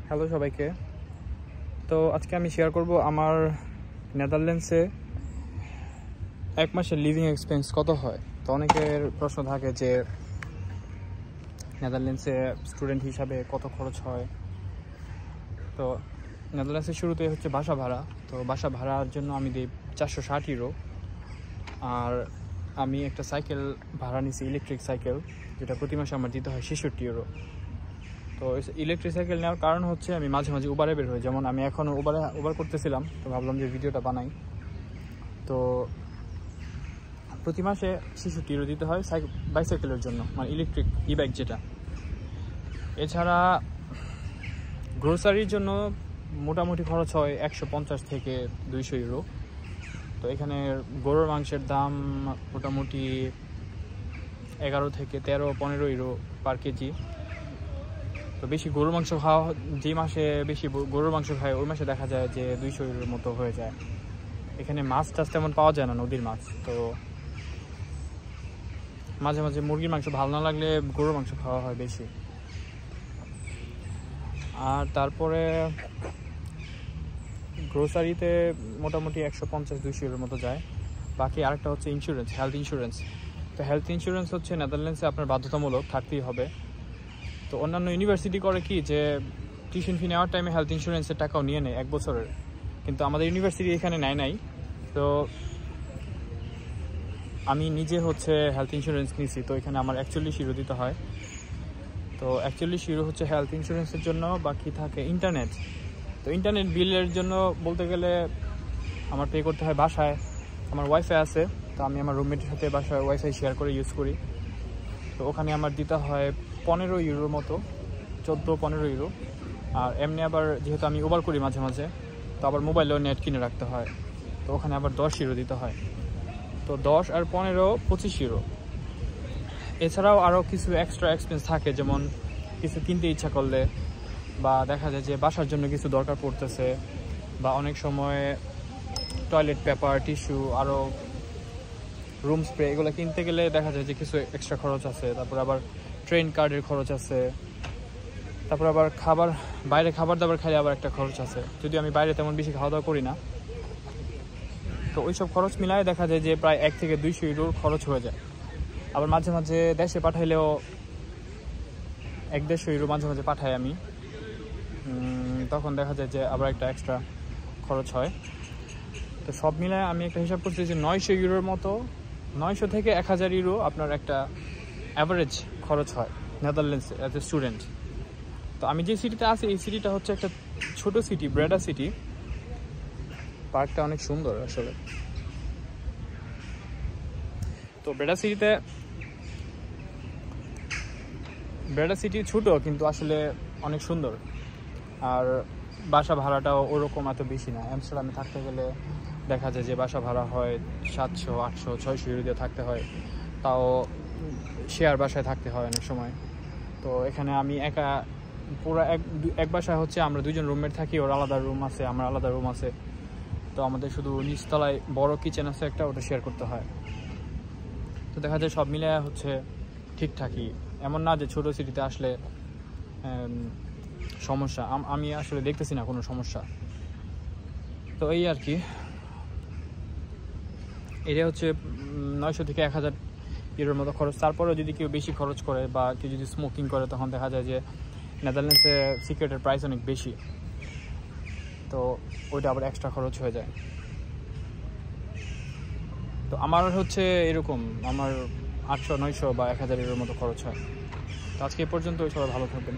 Hello সবাইকে। তো আজকে আমি শেয়ার করব আমার নেদারল্যান্ডসে এক মাসের লিভিং এক্সপেন্স কত হয়। তো অনেকের প্রশ্ন থাকে যে নেদারল্যান্ডসে স্টুডেন্ট হিসাবে কত খরচ হয়। তো নেদারল্যান্ডসের শুরুতে হচ্ছে বাসা ভাড়া। তো বাসা ভাড়ার জন্য আমি দিই 460 ইউরো। আর আমি একটা সাইকেল ভাড়া নিছি, ইলেকট্রিক সাইকেল, যেটা প্রতি মাসে আমার দিতে হয় 66 ইউরো। তো ইলেকট্রিক সাইকেল নেওয়ার কারণ হচ্ছে আমি মাঝে মাঝে উবারে বের হই, যেমন আমি এখন উবার করতেছিলাম, তো ভাবলাম যে ভিডিওটা বানাই। তো প্রতি মাসে 66 ইউরো দিতে হয় বাইসাইকেলের জন্য, মানে ইলেকট্রিক বাইক যেটা। এছাড়া গ্রোসারির জন্য মোটামুটি খরচ হয় 150 থেকে 200 ইউরো। তো এখানে গরুর মাংসের দাম মোটামুটি 11 থেকে 13-15 ইউরো পার কেজি। তো বেশি গরুর মাংস খাওয়া, যে মাসে বেশি গরুর মাংস খায় ওই মাসে দেখা যায় যে 200 ইউরোর মতো হয়ে যায়। এখানে মাছ টাছ তেমন পাওয়া যায় না, নদীর মাছ। তো মাঝে মাঝে মুরগির মাংস ভালো না লাগলে গরুর মাংস খাওয়া হয় বেশি। আর তারপরে গ্রোসারিতে মোটামুটি 150-200 ইউরোর মতো যায়। বাকি আরেকটা হচ্ছে ইন্স্যুরেন্স, হেলথ ইন্স্যুরেন্স। তো হেলথ ইন্স্যুরেন্স হচ্ছে নেদারল্যান্ডসে আপনার বাধ্যতামূলক থাকতেই হবে। তো অন্যান্য ইউনিভার্সিটি করে কি যে টিউশন ফি নেওয়ার টাইমে হেলথ ইন্স্যুরেন্সের টাকাও নিয়ে নেয় 1 বছরের, কিন্তু আমাদের ইউনিভার্সিটি এখানে নাই। তো আমি নিজে হচ্ছে হেলথ ইন্স্যুরেন্স নিয়েছি। তো এখানে আমার 41 ইউরো দিতে হয়। তো 41 ইউরো হচ্ছে হেলথ ইন্স্যুরেন্সের জন্য। বাকি থাকে ইন্টারনেট। তো ইন্টারনেট বিলের জন্য বলতে গেলে আমার পে করতে হয় বাসায়। আমার ওয়াইফাই আছে, তো আমি আমার রুমমেটের সাথে বাসায় ওয়াইফাই শেয়ার করে ইউজ করি। তো ওখানে আমার দিতে হয় 15 ইউরোর মতো, 14-15 ইউরো। আর এমনি আবার যেহেতু আমি উবার করি মাঝে মাঝে, তো আবার মোবাইলেও নেট কিনে রাখতে হয়। তো ওখানে আবার 10 ইউরো দিতে হয়। তো 10 আর 15 25 ইউরো। এছাড়াও আরও কিছু এক্সট্রা এক্সপেন্স থাকে, যেমন কিছু কিনতে ইচ্ছা করলে, বা দেখা যায় যে বাসার জন্য কিছু দরকার পড়তেছে, বা অনেক সময় টয়লেট পেপার, টিস্যু, আরও রুম স্প্রে, এগুলো কিনতে গেলে দেখা যায় যে কিছু এক্সট্রা খরচ আছে। তারপর আবার ট্রেন কার্ডের খরচ আছে। তারপর আবার বাইরে খাবার দাবার খাইলে আবার একটা খরচ আছে, যদি আমি বাইরে তেমন বেশি খাওয়া দাওয়া করি না। তো ওইসব খরচ মিলায় দেখা যায় যে প্রায় 1 থেকে 200 ইউরোর খরচ হয়ে যায়। আবার মাঝে মাঝে দেশে পাঠাইলেও 1-150 ইউরো মাঝে মাঝে পাঠাই আমি, তখন দেখা যায় যে আবার একটা এক্সট্রা খরচ হয়। তো সব মিলায় আমি একটা হিসাব করছি যে 900 ইউরোর মতো, 900 থেকে 1000 ইউরো আপনার একটা অ্যাভারেজ খরচ হয় নেদারল্যান্ডসে অ্যাজ এ স্টুডেন্ট। তো আমি যে সিটিতে আছি এই সিটিটা হচ্ছে একটা ছোট সিটি, ব্রেডা সিটি। পার্কটা অনেক সুন্দর আসলে। তো ব্রেডা সিটি ছোট, কিন্তু আসলে অনেক সুন্দর। আর বাসা ভাড়াটাও ওরকম এত বেশি না। আমস্টারডামে থাকতে গেলে দেখা যায় যে বাসা ভাড়া হয় 700, 800, 600 ইউরো দিয়ে থাকতে হয়, তাও শেয়ার বাসায় থাকতে হয় অনেক সময়। তো এখানে আমি একা পুরো এক বাসায় হচ্ছে আমরা 2জন রুমমেট থাকি, ওর আলাদা রুম আছে, আমার আলাদা রুম আছে। তো আমাদের শুধু নিচতলায় বড় কিচেন আছে একটা, ওটা শেয়ার করতে হয়। তো দেখা যায় সব মিলে হচ্ছে ঠিকঠাকই, এমন না যে ছোটো সিটিতে আসলে সমস্যা। আমি আসলে দেখতেছি না কোনো সমস্যা। তো এই আর কি, এটা হচ্ছে 900 থেকে 1000 ইউরোর মতো খরচ। তারপরেও যদি কেউ বেশি খরচ করে বা কেউ যদি স্মোকিং করে, তখন দেখা যায় যে নেদারল্যান্ডসে সিগারেটের প্রাইস অনেক বেশি। তো ওইটা আবার এক্সট্রা খরচ হয়ে যায়। তো আমার হচ্ছে এরকম, আমার 800, 900 বা 1000 ইউরোর মতো খরচ হয়। তো আজকে এই পর্যন্ত, সবাই ভালো থাকবেন।